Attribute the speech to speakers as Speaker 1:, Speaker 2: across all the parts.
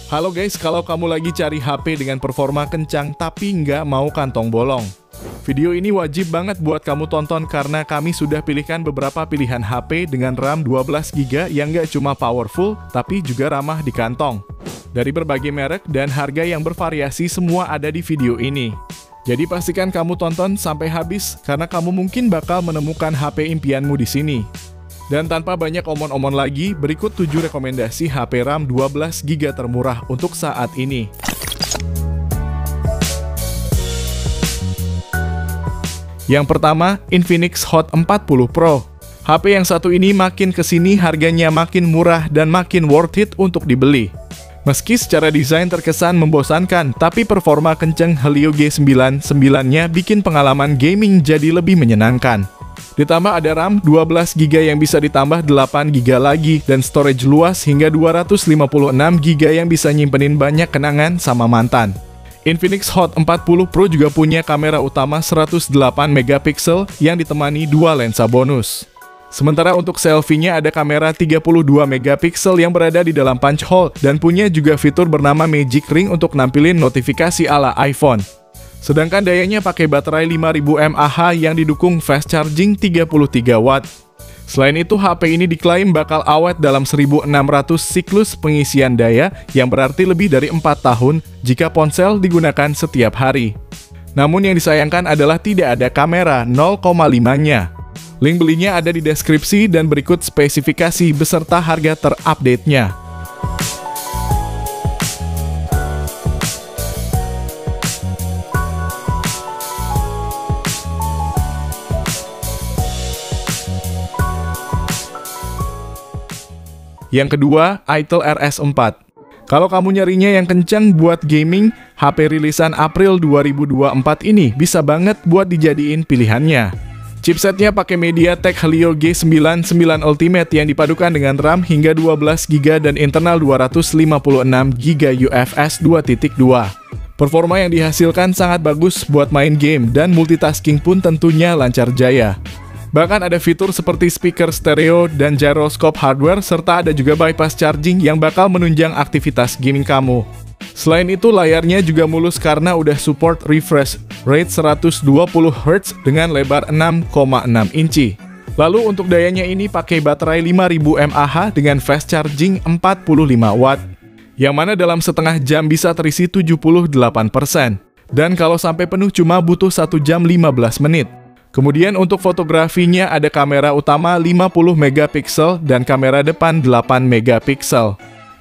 Speaker 1: Halo guys, kalau kamu lagi cari HP dengan performa kencang tapi nggak mau kantong bolong, video ini wajib banget buat kamu tonton karena kami sudah pilihkan beberapa pilihan HP dengan RAM 12GB yang nggak cuma powerful tapi juga ramah di kantong. Dari berbagai merek dan harga yang bervariasi semua ada di video ini. Jadi pastikan kamu tonton sampai habis karena kamu mungkin bakal menemukan HP impianmu di sini. Dan tanpa banyak omon-omon lagi, berikut 7 rekomendasi HP RAM 12GB termurah untuk saat ini. Yang pertama, Infinix Hot 40 Pro. HP yang satu ini makin kesini harganya makin murah dan makin worth it untuk dibeli. Meski secara desain terkesan membosankan, tapi performa kenceng Helio G99-nya bikin pengalaman gaming jadi lebih menyenangkan. Ditambah ada RAM 12GB yang bisa ditambah 8GB lagi dan storage luas hingga 256GB yang bisa nyimpenin banyak kenangan sama mantan. Infinix Hot 40 Pro juga punya kamera utama 108MP yang ditemani 2 lensa bonus. Sementara untuk selfie-nya ada kamera 32MP yang berada di dalam punch hole dan punya juga fitur bernama Magic Ring untuk nampilin notifikasi ala iPhone. Sedangkan dayanya pakai baterai 5000 mAh yang didukung fast charging 33W. Selain itu, HP ini diklaim bakal awet dalam 1600 siklus pengisian daya yang berarti lebih dari 4 tahun jika ponsel digunakan setiap hari. Namun yang disayangkan adalah tidak ada kamera 0,5-nya. Link belinya ada di deskripsi dan berikut spesifikasi beserta harga terupdate-nya. Yang kedua, Itel RS4. Kalau kamu nyarinya yang kencang buat gaming, HP rilisan April 2024 ini bisa banget buat dijadiin pilihannya. Chipsetnya pakai MediaTek Helio G99 Ultimate yang dipadukan dengan RAM hingga 12GB dan internal 256GB UFS 2.2. Performa yang dihasilkan sangat bagus buat main game dan multitasking pun tentunya lancar jaya. Bahkan ada fitur seperti speaker stereo dan gyroscope hardware serta ada juga bypass charging yang bakal menunjang aktivitas gaming kamu. Selain itu layarnya juga mulus karena udah support refresh rate 120Hz dengan lebar 6,6 inci. Lalu untuk dayanya ini pakai baterai 5000 mAh dengan fast charging 45W. Yang mana dalam setengah jam bisa terisi 78%. Dan kalau sampai penuh cuma butuh 1 jam 15 menit. Kemudian untuk fotografinya ada kamera utama 50MP dan kamera depan 8MP.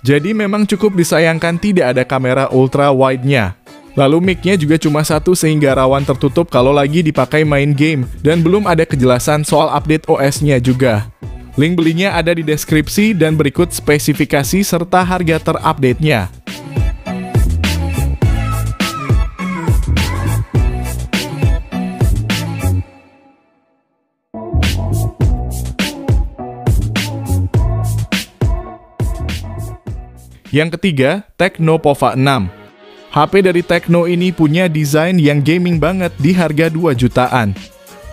Speaker 1: Jadi memang cukup disayangkan tidak ada kamera ultra wide-nya. Lalu mic-nya juga cuma satu sehingga rawan tertutup kalau lagi dipakai main game dan belum ada kejelasan soal update OS-nya juga. Link belinya ada di deskripsi dan berikut spesifikasi serta harga terupdate-nya. Yang ketiga, Tecno Pova 6. HP dari Tecno ini punya desain yang gaming banget di harga 2 jutaan.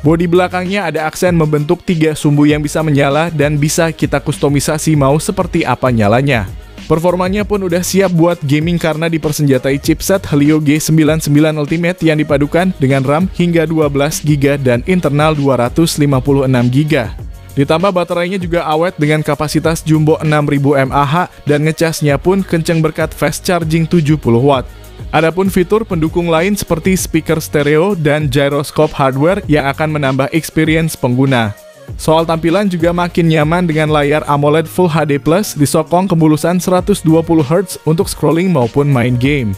Speaker 1: Bodi belakangnya ada aksen membentuk 3 sumbu yang bisa menyala dan bisa kita kustomisasi mau seperti apa nyalanya. Performanya pun udah siap buat gaming karena dipersenjatai chipset Helio G99 Ultimate yang dipadukan dengan RAM hingga 12GB dan internal 256GB. Ditambah baterainya juga awet dengan kapasitas jumbo 6000 mAh dan ngecasnya pun kenceng berkat fast charging 70W. Adapun fitur pendukung lain seperti speaker stereo dan gyroscope hardware yang akan menambah experience pengguna. Soal tampilan juga makin nyaman dengan layar AMOLED Full HD Plus disokong kemulusan 120Hz untuk scrolling maupun main game.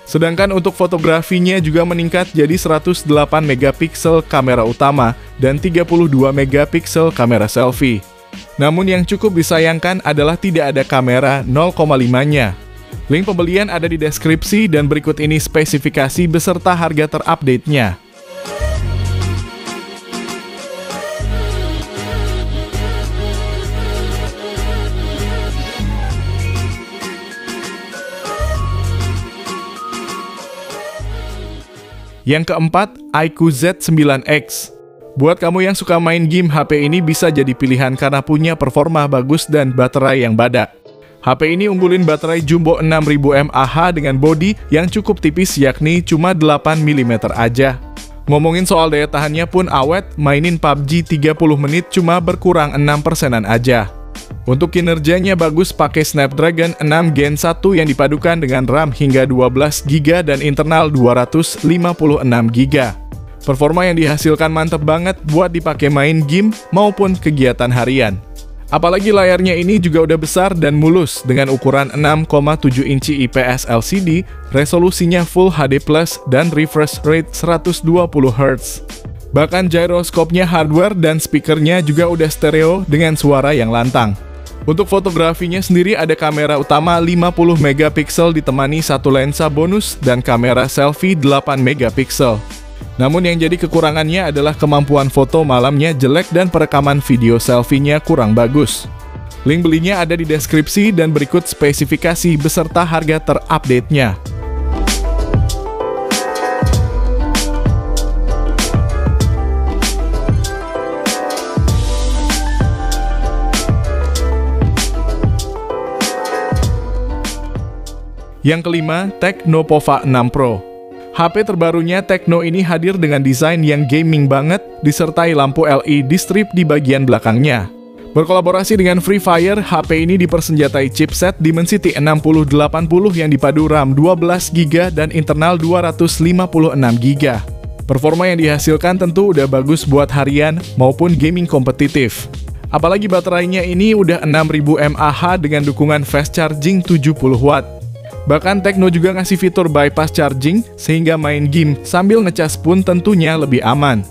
Speaker 1: Sedangkan untuk fotografinya juga meningkat jadi 108MP kamera utama dan 32MP kamera selfie. Namun yang cukup disayangkan adalah tidak ada kamera 0,5-nya. Link pembelian ada di deskripsi dan berikut ini spesifikasi beserta harga terupdate-nya. Yang keempat, iQOO Z9X. Buat kamu yang suka main game, HP ini bisa jadi pilihan karena punya performa bagus dan baterai yang badak. HP ini unggulin baterai jumbo 6000 mAh dengan bodi yang cukup tipis yakni cuma 8 mm aja. Ngomongin soal daya tahannya pun awet, mainin PUBG 30 menit cuma berkurang 6%-an aja. Untuk kinerjanya bagus pakai Snapdragon 6 Gen 1 yang dipadukan dengan RAM hingga 12GB dan internal 256GB. Performa yang dihasilkan mantep banget buat dipakai main game maupun kegiatan harian. Apalagi layarnya ini juga udah besar dan mulus dengan ukuran 6,7 inci IPS LCD, resolusinya Full HD+, dan refresh rate 120Hz. Bahkan gyroscope-nya hardware dan speakernya juga udah stereo dengan suara yang lantang. Untuk fotografinya sendiri ada kamera utama 50 megapiksel ditemani satu lensa bonus dan kamera selfie 8 megapiksel. Namun yang jadi kekurangannya adalah kemampuan foto malamnya jelek dan perekaman video selfie-nya kurang bagus. Link belinya ada di deskripsi dan berikut spesifikasi beserta harga terupdate-nya. Yang kelima, Tecno Pova 6 Pro. HP terbarunya Tecno ini hadir dengan desain yang gaming banget, disertai lampu LED strip di bagian belakangnya. Berkolaborasi dengan Free Fire, HP ini dipersenjatai chipset Dimensity 6080 yang dipadu RAM 12GB dan internal 256GB. Performa yang dihasilkan tentu udah bagus buat harian maupun gaming kompetitif. Apalagi baterainya ini udah 6000 mAh dengan dukungan fast charging 70W. Bahkan Tecno juga ngasih fitur bypass charging, sehingga main game sambil ngecas pun tentunya lebih aman.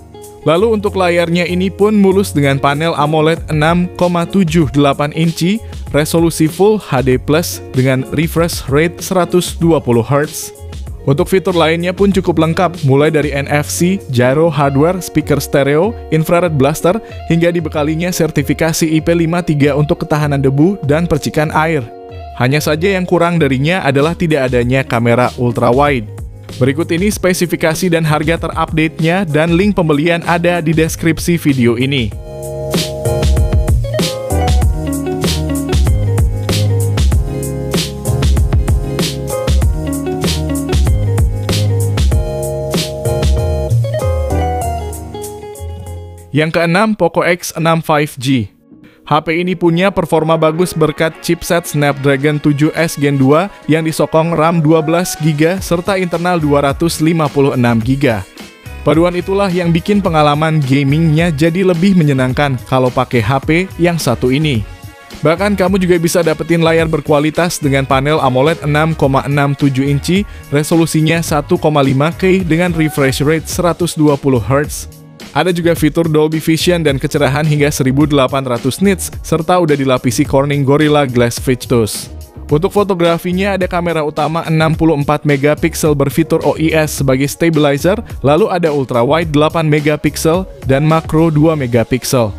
Speaker 1: Lalu untuk layarnya ini pun mulus dengan panel AMOLED 6,78 inci, resolusi Full HD+, dengan refresh rate 120Hz. Untuk fitur lainnya pun cukup lengkap, mulai dari NFC, gyro hardware, speaker stereo, infrared blaster, hingga dibekalinya sertifikasi IP53 untuk ketahanan debu dan percikan air. Hanya saja yang kurang darinya adalah tidak adanya kamera ultrawide. Berikut ini spesifikasi dan harga terupdate-nya dan link pembelian ada di deskripsi video ini. Yang keenam, Poco X6 5G. HP ini punya performa bagus berkat chipset Snapdragon 7S Gen 2 yang disokong RAM 12GB serta internal 256GB. Paduan itulah yang bikin pengalaman gamingnya jadi lebih menyenangkan kalau pakai HP yang satu ini. Bahkan kamu juga bisa dapetin layar berkualitas dengan panel AMOLED 6,67 inci, resolusinya 1,5K dengan refresh rate 120Hz. Ada juga fitur Dolby Vision dan kecerahan hingga 1800 nits, serta udah dilapisi Corning Gorilla Glass Victus. Untuk fotografinya ada kamera utama 64 megapiksel berfitur OIS sebagai stabilizer, lalu ada ultrawide 8 megapiksel dan makro 2 megapiksel.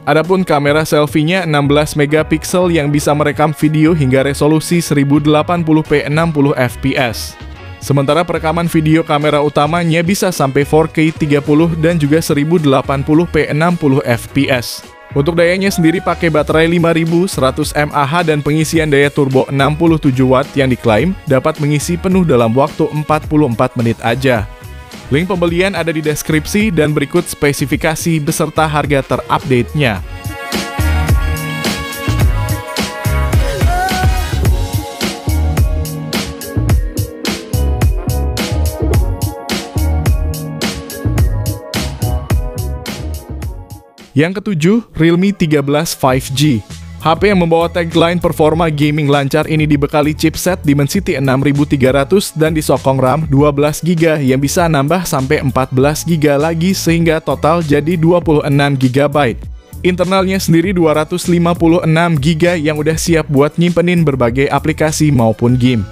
Speaker 1: Adapun kamera selfie-nya 16 megapiksel yang bisa merekam video hingga resolusi 1080p 60fps. Sementara perekaman video kamera utamanya bisa sampai 4K 30 dan juga 1080p 60fps. Untuk dayanya sendiri pakai baterai 5100 mAh dan pengisian daya turbo 67W yang diklaim dapat mengisi penuh dalam waktu 44 menit aja. Link pembelian ada di deskripsi dan berikut spesifikasi beserta harga terupdate-nya. Yang ketujuh, Realme 13 5G. HP yang membawa tagline performa gaming lancar ini dibekali chipset Dimensity 6300 dan disokong RAM 12GB yang bisa nambah sampai 14GB lagi sehingga total jadi 26GB. Internalnya sendiri 256GB yang udah siap buat nyimpenin berbagai aplikasi maupun game.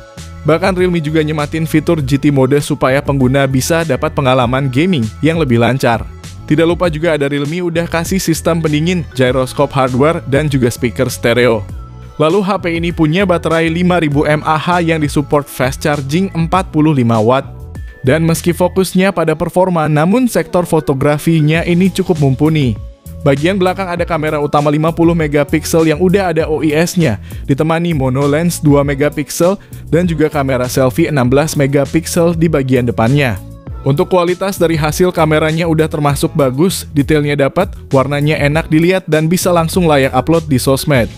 Speaker 1: Bahkan Realme juga nyematin fitur GT Mode supaya pengguna bisa dapat pengalaman gaming yang lebih lancar. Tidak lupa juga ada Realme udah kasih sistem pendingin, gyroscope hardware, dan juga speaker stereo. Lalu HP ini punya baterai 5000 mAh yang disupport fast charging 45W. Dan meski fokusnya pada performa, namun sektor fotografinya ini cukup mumpuni. Bagian belakang ada kamera utama 50 megapiksel yang udah ada OIS-nya, ditemani mono lens 2 megapiksel dan juga kamera selfie 16 megapiksel di bagian depannya. Untuk kualitas dari hasil kameranya udah termasuk bagus, detailnya dapat, warnanya enak dilihat dan bisa langsung layak upload di sosmed.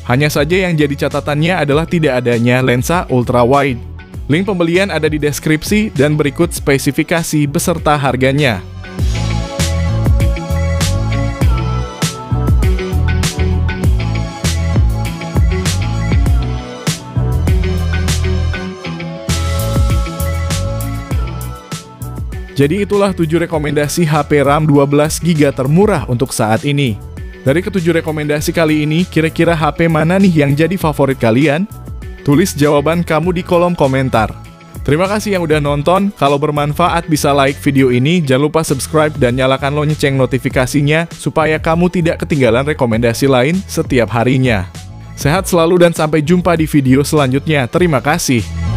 Speaker 1: Hanya saja yang jadi catatannya adalah tidak adanya lensa ultra wide. Link pembelian ada di deskripsi dan berikut spesifikasi beserta harganya. Jadi itulah 7 rekomendasi HP RAM 12GB termurah untuk saat ini. Dari ke-7 rekomendasi kali ini, kira-kira HP mana nih yang jadi favorit kalian? Tulis jawaban kamu di kolom komentar. Terima kasih yang udah nonton, kalau bermanfaat bisa like video ini, jangan lupa subscribe dan nyalakan lonceng notifikasinya supaya kamu tidak ketinggalan rekomendasi lain setiap harinya. Sehat selalu dan sampai jumpa di video selanjutnya. Terima kasih.